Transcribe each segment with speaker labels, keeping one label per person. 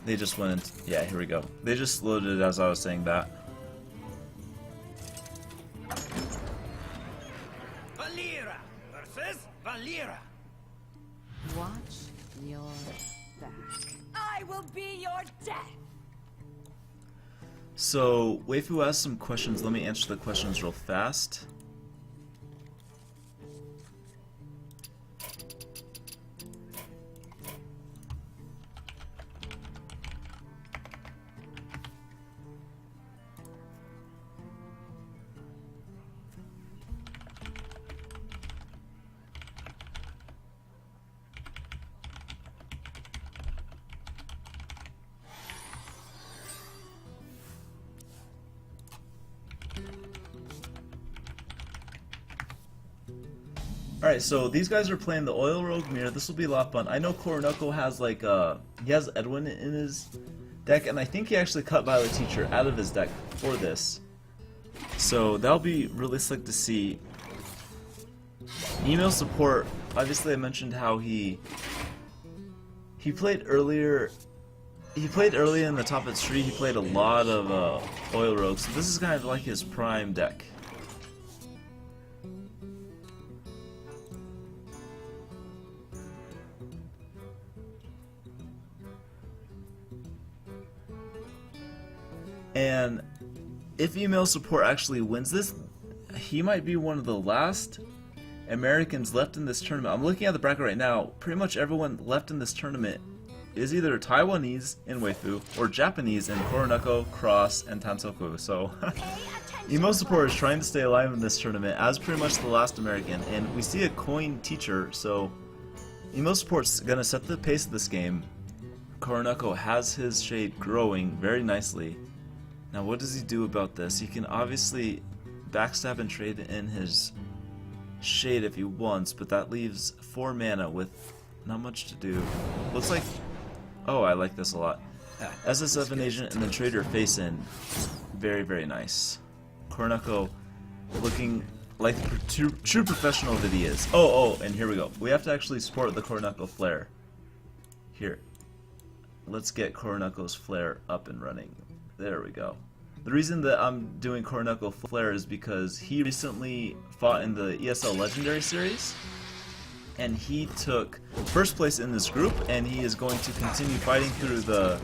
Speaker 1: They just went, yeah, here we go. They just loaded as I was saying that.
Speaker 2: Valera versus Valera.
Speaker 3: Watch your back. I will be your death.
Speaker 1: So, Waifu asked some questions. Let me answer the questions real fast. Alright, so these guys are playing the Oil Rogue Mirror. This will be a lot of fun. I know Koroneko has like he has Edwin in his deck, and I think he actually cut Violet Teacher out of his deck for this. So that'll be really slick to see. Email support, obviously I mentioned how he played earlier. He played early in the top of the tree. He played a lot of Oil Rogues. So this is kind of like his prime deck. And if email support actually wins this, he might be one of the last Americans left in this tournament. I'm looking at the bracket right now. Pretty much everyone left in this tournament is either Taiwanese in Waifu or Japanese in Koroneko, Cross, and Tansoku. So email support is trying to stay alive in this tournament as pretty much the last American. And we see a coin teacher, so email support's gonna set the pace of this game. Koroneko has his shade growing very nicely. Now what does he do about this? He can obviously backstab and trade in his shade if he wants, but that leaves 4 mana with not much to do. Looks like... oh, I like this a lot. SSF an agent and then trade your face in. Very, very nice. Koroneko looking like the true professional that he is. Oh, and here we go. We have to actually support the Koroneko Flare. Here. Let's get Koroneko's Flare up and running. There we go. The reason that I'm doing Koroneko Flare is because he recently fought in the ESL Legendary Series, and he took first place in this group, and he is going to continue fighting through the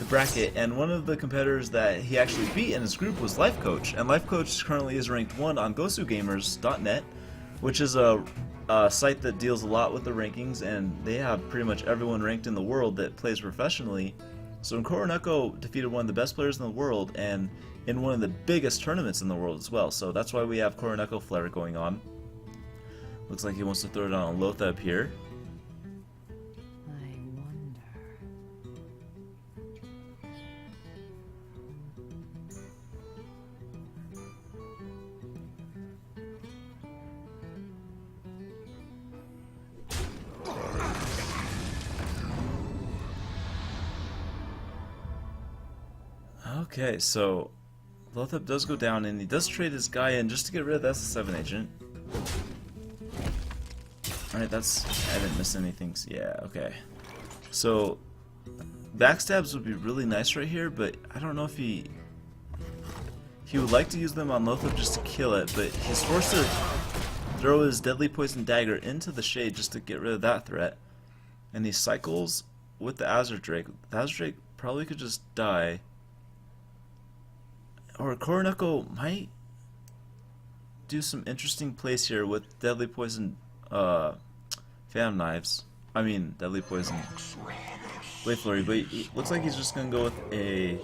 Speaker 1: bracket. And one of the competitors that he actually beat in his group was Life Coach, and Life Coach currently is ranked 1 on GosuGamers.net, which is a site that deals a lot with the rankings, and they have pretty much everyone ranked in the world that plays professionally. So Koroneko defeated one of the best players in the world, and in one of the biggest tournaments in the world as well. So that's why we have Koroneko Flare going on. Looks like he wants to throw it on Lotheb here.
Speaker 3: I wonder.
Speaker 1: Okay, so Lotheb does go down, and he does trade his guy in just to get rid of the SS7 agent. Alright, I didn't miss anything. Yeah, okay. So, backstabs would be really nice right here, but I don't know if he would like to use them on Lotheb just to kill it, but he's forced to throw his Deadly Poison Dagger into the shade just to get rid of that threat. And he cycles with the Azure Drake. The Azure Drake probably could just die. Or Koroneko might do some interesting plays here with Deadly Poison Phantom Knives. I mean, Deadly Poison Blade Flurry, but it looks like he's just going to go with a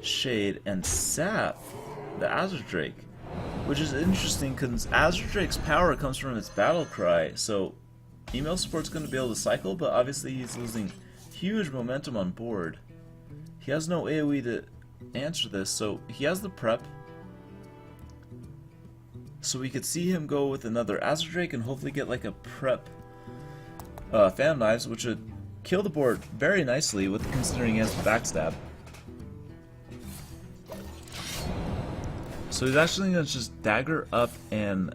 Speaker 1: Shade and sap the Azure Drake, which is interesting because Azure Drake's power comes from its battle cry, so email support's going to be able to cycle, but obviously he's losing huge momentum on board. He has no AoE to answer this, so he has the prep. So we could see him go with another Azure Drake and hopefully get like a prep Phantom Knives, which would kill the board very nicely with considering he has the backstab. So he's actually going to just dagger up and...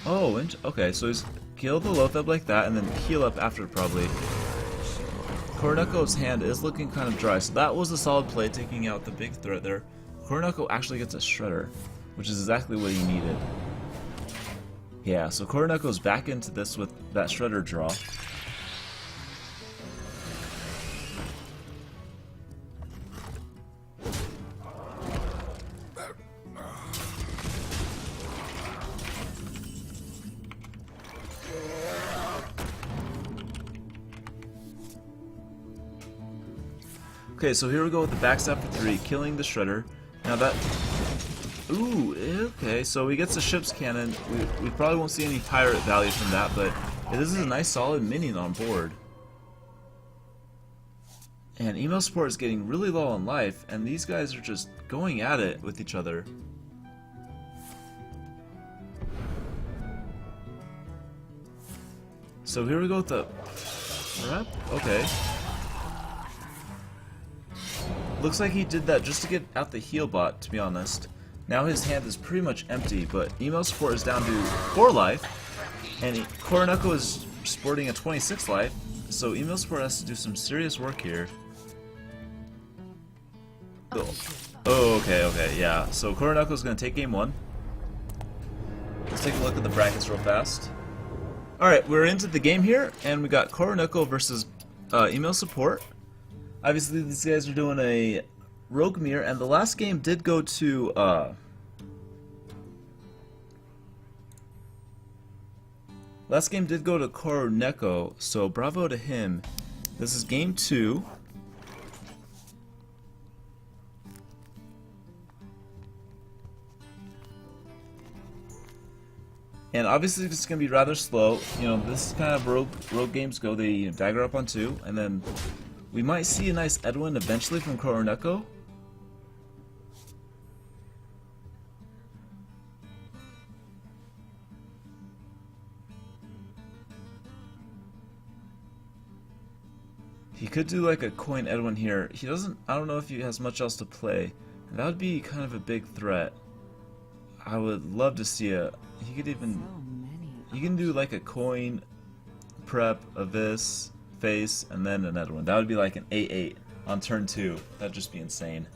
Speaker 1: oh, okay, so he's kill the Lotheb like that and then heal up after probably. Koroneko's hand is looking kind of dry, so that was a solid play, taking out the big threat there. Koroneko actually gets a Shredder, which is exactly what he needed. Yeah, so Koroneko's back into this with that Shredder draw. Okay, so here we go with the backstab for 3, killing the Shredder. Now that... Ooh, okay, so he gets the ship's cannon. We probably won't see any pirate value from that, but this is a nice solid minion on board. And email support is getting really low on life, and these guys are just going at it with each other. So here we go with the prep. Okay. Looks like he did that just to get out the heal bot, to be honest. Now his hand is pretty much empty, but email support is down to 4 life, and Koroneko is sporting a 26 life, so email support has to do some serious work here. Oh, okay, yeah. So Koroneko is going to take game 1. Let's take a look at the brackets real fast. Alright, we're into the game here, and we got Koroneko versus email support. Obviously, these guys are doing a Rogue Mirror, and the last game did go to, Koroneko, so bravo to him. This is game 2. And obviously it's going to be rather slow. You know, this is kind of rogue games go. They dagger up on 2, and then we might see a nice Edwin eventually from Koroneko. He could do like a coin Edwin here. He doesn't, I don't know if he has much else to play. And that would be kind of a big threat. I would love to see he could even, he can do like a coin, prep, a Vis, face, and then an Edwin. That would be like an 8-8 on turn 2. That'd just be insane.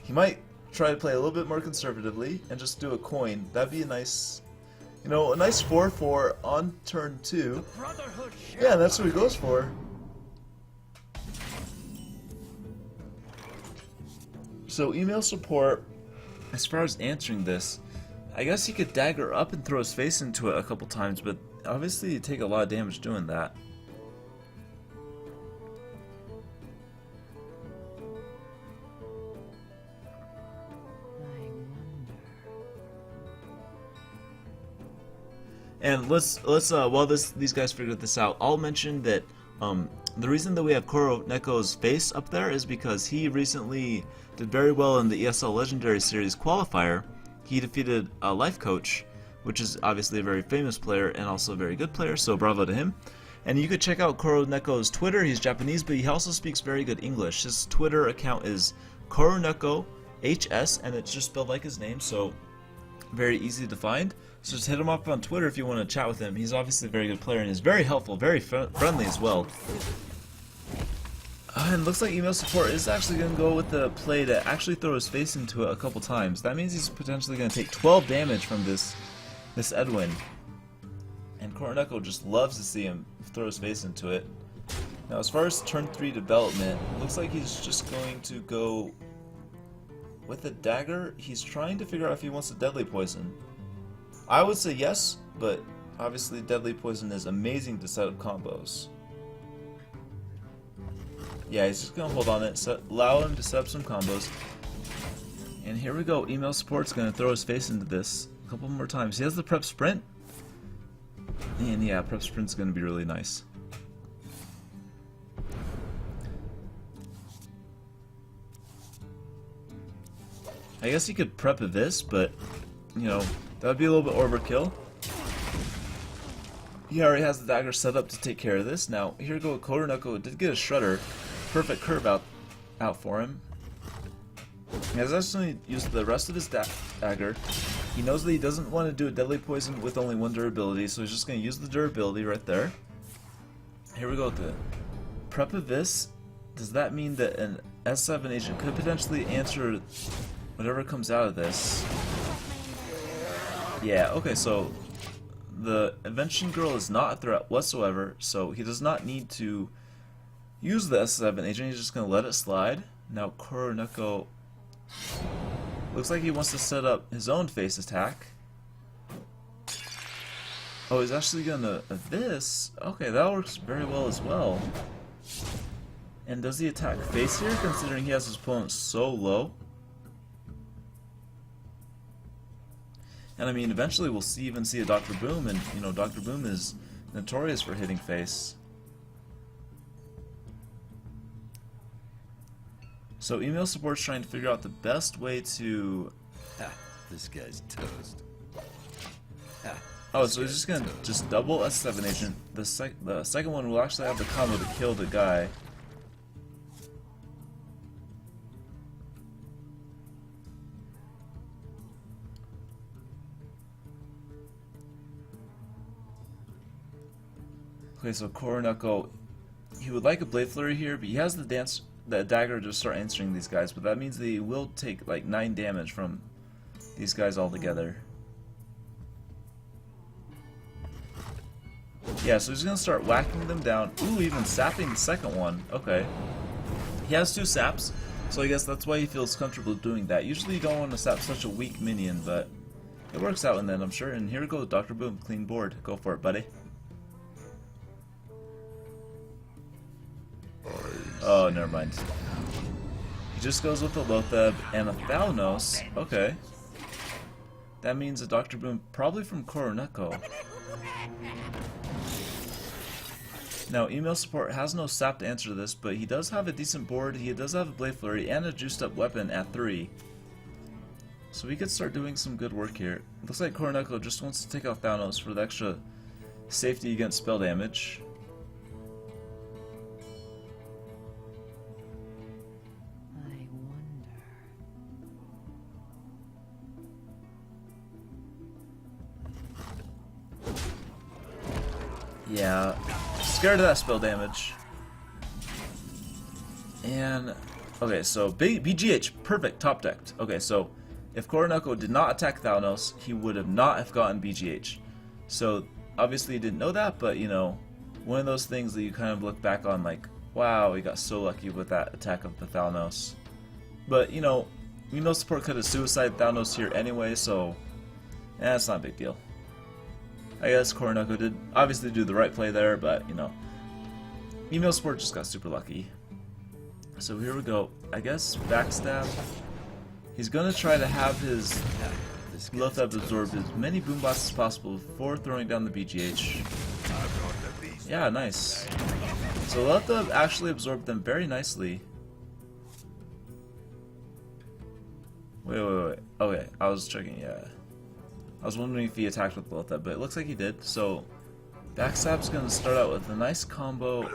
Speaker 1: He might try to play a little bit more conservatively and just do a coin. That'd be a nice, you know, a nice 4-4 on turn 2. Yeah, that's what he goes for. So email support, as far as answering this, I guess he could dagger up and throw his face into it a couple times, but obviously you take a lot of damage doing that. And let's while these guys figure this out, I'll mention that the reason that we have Koroneko's face up there is because he recently did very well in the ESL Legendary Series qualifier. He defeated a Life Coach, which is obviously a very famous player and also a very good player, so bravo to him. And you could check out Koroneko's Twitter. He's Japanese, but he also speaks very good English. His Twitter account is Koroneko HS, and it's just spelled like his name, so very easy to find. So just hit him up on Twitter if you want to chat with him. He's obviously a very good player and he's very helpful, very friendly as well. And looks like email support is actually going to go with the play to actually throw his face into it a couple times. That means he's potentially going to take 12 damage from this Edwin. And Koroneko just loves to see him throw his face into it. Now as far as turn 3 development, looks like he's just going to go with a dagger. He's trying to figure out if he wants a deadly poison. I would say yes, but obviously deadly poison is amazing to set up combos. Yeah, he's just going to hold on it, allow him to set up some combos. And here we go, email support's going to throw his face into this a couple more times. He has the prep sprint. And yeah, prep sprint's going to be really nice. I guess he could prep a Vis, but, you know, that would be a little bit overkill. He already has the dagger set up to take care of this. Now, here we go with Koroneko. Did get a Shredder. Perfect curve out for him. He has actually used the rest of his dagger. He knows that he doesn't want to do a deadly poison with only 1 durability, so he's just going to use the durability right there. Here we go with the prep of this, does that mean that an S7 agent could potentially answer whatever comes out of this? Yeah, okay, so the invention girl is not a threat whatsoever, so he does not need to use the S7 agent, he's just going to let it slide. Now Koroneko looks like he wants to set up his own face attack. Oh, he's actually gonna this? Okay, that works very well as well. And does he attack face here, considering he has his opponent so low? And I mean, eventually we'll even see a Dr. Boom, and you know, Dr. Boom is notorious for hitting face. So email support's trying to figure out the best way to...
Speaker 2: This guy's toast.
Speaker 1: Oh, so he's just gonna just double S7 agent. The second one will actually have the combo to kill the guy. Okay, so Koroneko, he would like a Blade Flurry here, but he has the dagger to start answering these guys, but that means that he will take like 9 damage from these guys altogether. Yeah, so he's gonna start whacking them down. Ooh, even sapping the second one. Okay. He has 2 saps, so I guess that's why he feels comfortable doing that. Usually you don't want to sap such a weak minion, but it works out in the end, I'm sure. And here goes Dr. Boom, clean board. Go for it, buddy. Oh, never mind. He just goes with a Lotheb and a Thalnos. Okay. That means a Dr. Boom, probably from Koroneko. Now, email support has no sap to answer to this, but he does have a decent board. He does have a Blade Flurry and a juiced up weapon at 3. So we could start doing some good work here. Looks like Koroneko just wants to take out Thalnos for the extra safety against spell damage. Yeah, scared of that spell damage. And, okay, so BGH, perfect, top decked. Okay, so if Koroneko did not attack Thalnos, he would have not have gotten BGH. So, obviously he didn't know that, but, you know, one of those things that you kind of look back on like, wow, he got so lucky with that attack of the Thalnos. But, you know, support could have suicide Thalnos here anyway, so, it's not a big deal. I guess Koroneko did obviously do the right play there, but, you know, email support just got super lucky. So here we go. I guess backstab. He's gonna try to have his Lotheb absorb as many boombots as possible before throwing down the BGH. Yeah, nice. So Lotheb actually absorbed them very nicely. Wait. Okay, I was checking, yeah. I was wondering if he attacked with Lotheb, but it looks like he did. So, backstab's gonna start out with a nice combo.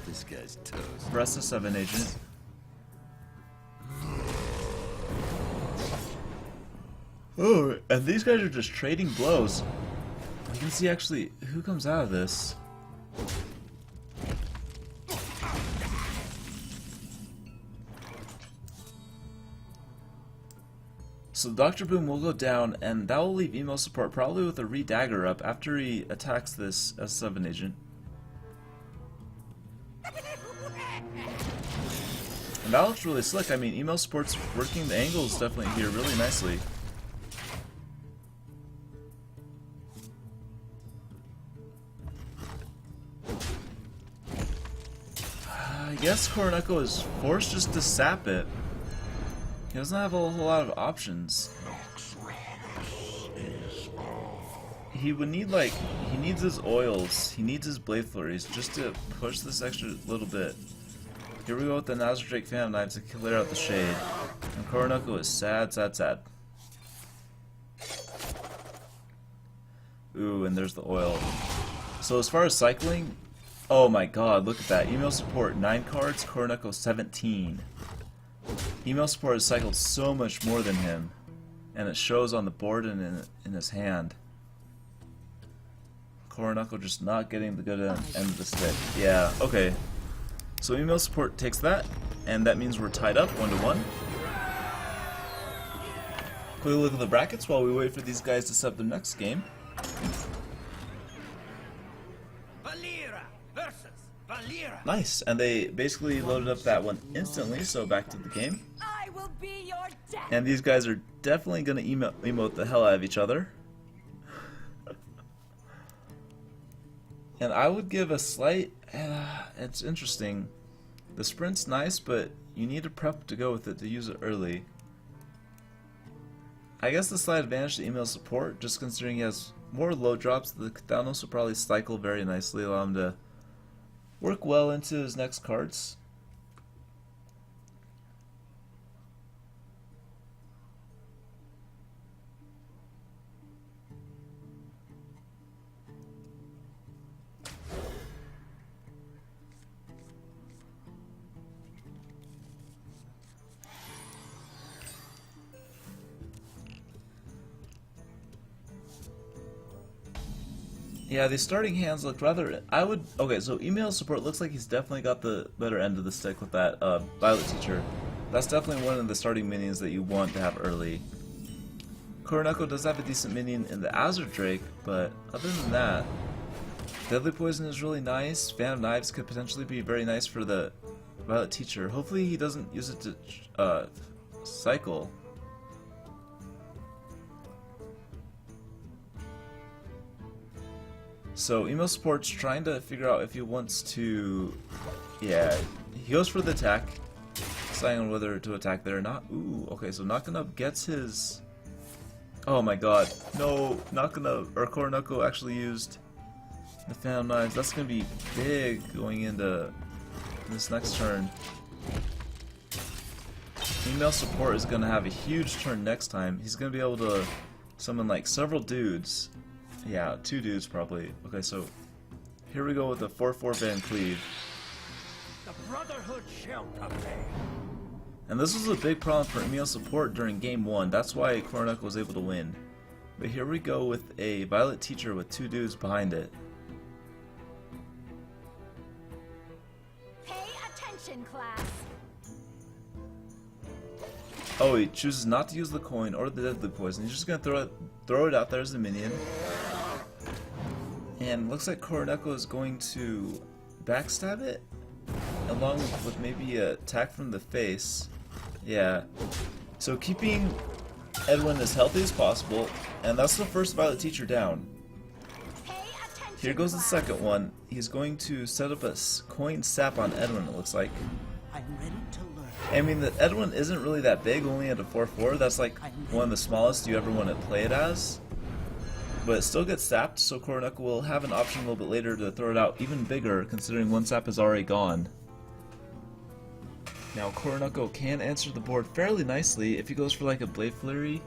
Speaker 2: This guy's toast.
Speaker 1: Press the 7 agent. Oh, and these guys are just trading blows. You can see actually who comes out of this. So Dr. Boom will go down, and that will leave email support probably with a re-dagger up after he attacks this S7 agent. And that looks really slick. I mean, email support's working the angles definitely here really nicely. I guess Koroneko is forced just to sap it. He doesn't have a whole lot of options. He would need, like, he needs his oils, he needs his Blade Flurries just to push this extra little bit. Here we go with the Nazardrake Phantom Knives to clear out the shade. And Koroneko is sad. Ooh, and there's the oil. So as far as cycling, oh my god, look at that. Email support 9 cards, Koroneko 17. Email support has cycled so much more than him, and it shows on the board and in his hand. Koroneko just not getting the good end of the stick. Yeah, okay. So email support takes that, and that means we're tied up 1-1. Quickly look at the brackets while we wait for these guys to set up the next game. Nice, and they basically loaded up that one instantly, so back to the game.
Speaker 3: I will be your death.
Speaker 1: And these guys are definitely going to emote the hell out of each other. And I would give a slight... it's interesting. The sprint's nice, but you need a prep to go with it to use it early. I guess the slight advantage to email support, just considering he has more low drops, the Thanos will probably cycle very nicely, allow him to work well into his next cards. Yeah, the starting hands look rather... Okay, so email support looks like he's definitely got the better end of the stick with that Violet Teacher. That's definitely one of the starting minions that you want to have early. Koroneko does have a decent minion in the Azure Drake, but other than that, Deadly Poison is really nice. Fan of Knives could potentially be very nice for the Violet Teacher. Hopefully he doesn't use it to cycle. So email support's trying to figure out if he wants to... Yeah, he goes for the attack, deciding on whether to attack there or not. Ooh, okay, so Nakano gets his... Oh my god, no, Nakano, or Koroneko actually used the Phantom Knives. That's gonna be big going into this next turn. Email support is gonna have a huge turn next time. He's gonna be able to summon like several dudes. Yeah, 2 dudes probably. Okay, so here we go with the 4/4 Van Cleave.
Speaker 2: The Brotherhood shall prevail.
Speaker 1: And this was a big problem for email support during game 1. That's why Koroneko was able to win. But here we go with a Violet Teacher with 2 dudes behind it.
Speaker 3: Pay attention, class.
Speaker 1: Oh, he chooses not to use the coin or the Deadly Poison. He's just gonna throw it out there as a minion. And looks like Koroneko is going to backstab it, along with maybe an attack from the face. Yeah. So keeping Edwin as healthy as possible, and that's the first Violet Teacher down. Here goes the second one. He's going to set up a coin sap on Edwin, it looks like.
Speaker 4: I'm ready to learn.
Speaker 1: I mean, the Edwin isn't really that big, only at a 4/4. That's like one of the smallest you ever want to play it as. But it still gets sapped, so Koroneko will have an option a little bit later to throw it out even bigger, considering one sap is already gone. Now Koroneko can answer the board fairly nicely if he goes for like a Blade Flurry,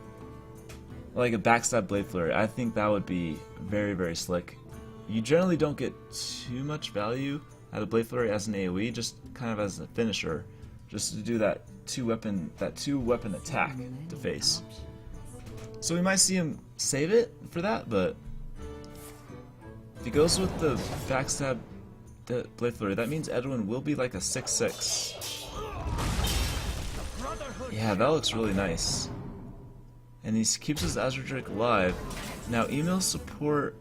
Speaker 1: like a backstab Blade Flurry. I think that would be very, very slick. You generally don't get too much value out of Blade Flurry as an AoE, just kind of as a finisher, just to do that two weapon attack to face. So we might see him save it for that, but if he goes with the backstab Blade Flurry, that means Edwin will be like a 6/6. Yeah, that looks really nice. And he keeps his Azure Drake alive. Now email support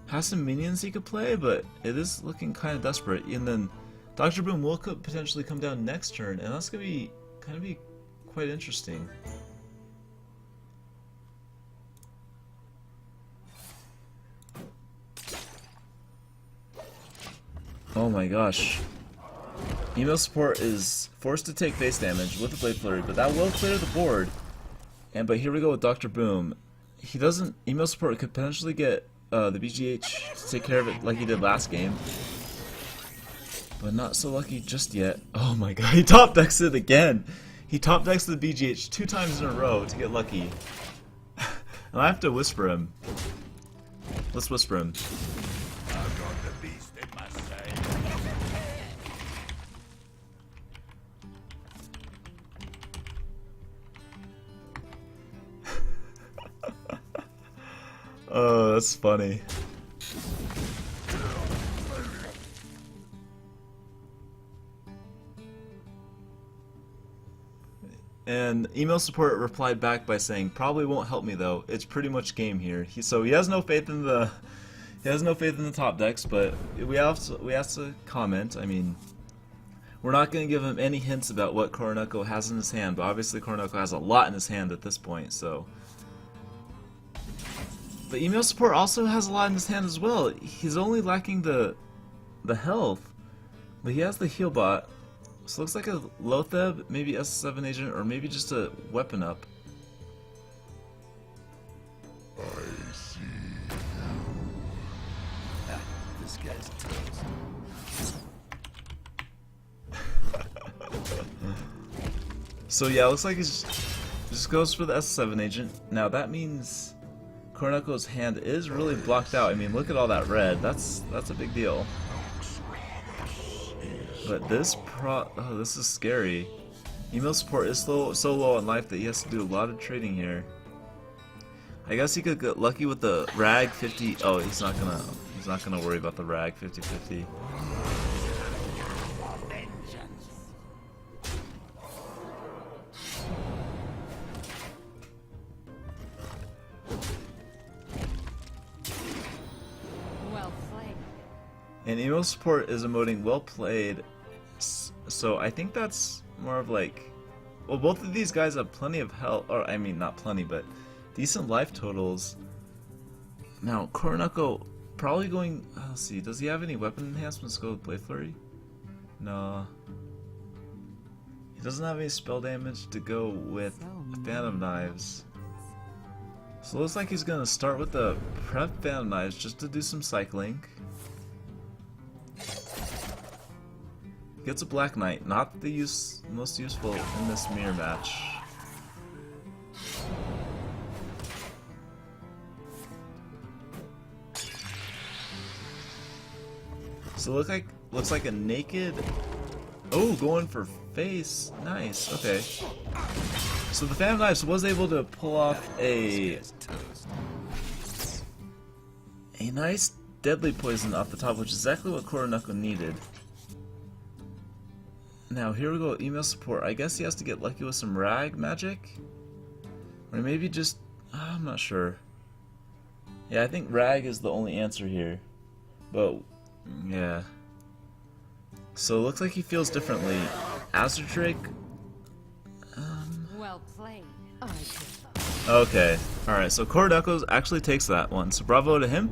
Speaker 1: has some minions he could play, but it is looking kind of desperate. And then Dr. Boom will potentially come down next turn, and that's gonna be quite interesting. Oh my gosh. Email support is forced to take face damage with the Blade Flurry, but that will clear the board. But here we go with Dr. Boom. He doesn't... Email support could potentially get the BGH to take care of it like he did last game. But not so lucky just yet. Oh my god, he top decks it again! He top decks the BGH 2 times in a row to get lucky. And I have to whisper him. Let's whisper him.
Speaker 2: I've got the beast in my sight.
Speaker 1: Oh, that's funny. And email support replied back by saying, "Probably won't help me though. It's pretty much game here." So he has no faith in the top decks, but we have to comment. I mean, we're not going to give him any hints about what Koroneko has in his hand, but obviously Koroneko has a lot in his hand at this point. So, but email support also has a lot in his hand as well. He's only lacking the health, but he has the heal bot. So it looks like a Lotheb, maybe S7 agent, or maybe just a weapon up.
Speaker 2: I see. This guy's toast.
Speaker 1: So yeah, it looks like he just goes for the S7 agent. Now that means Koroneko's hand is really blocked out. I mean, look at all that red. That's a big deal. But this this is scary. Email support is so low on life that he has to do a lot of trading here. I guess he could get lucky with the rag 50. Oh, he's not gonna worry about the rag 50/50.
Speaker 3: Well played.
Speaker 1: And email support is emoting well played. So I think that's more of like, well, both of these guys have plenty of health, or I mean not plenty, but decent life totals. Now Koroneko probably going. Let's see, does he have any weapon enhancements to go with Blade Flurry? No. He doesn't have any spell damage to go with Phantom Knives. So it looks like he's gonna start with the prep Phantom Knives just to do some cycling. Gets a Black Knight, not the most useful in this mirror match. So looks like a naked. Oh, going for face. Nice. Okay. So the Phantom Knives was able to pull off a nice deadly poison off the top, which is exactly what Koroneko needed. Now here we go, email support. I guess he has to get lucky with some rag magic? Or maybe just... I'm not sure. Yeah, I think rag is the only answer here. But, yeah. So it looks like he feels differently. Azure Drake...
Speaker 3: Well played. I give up.
Speaker 1: Okay, alright, so Koroneko actually takes that one, so bravo to him.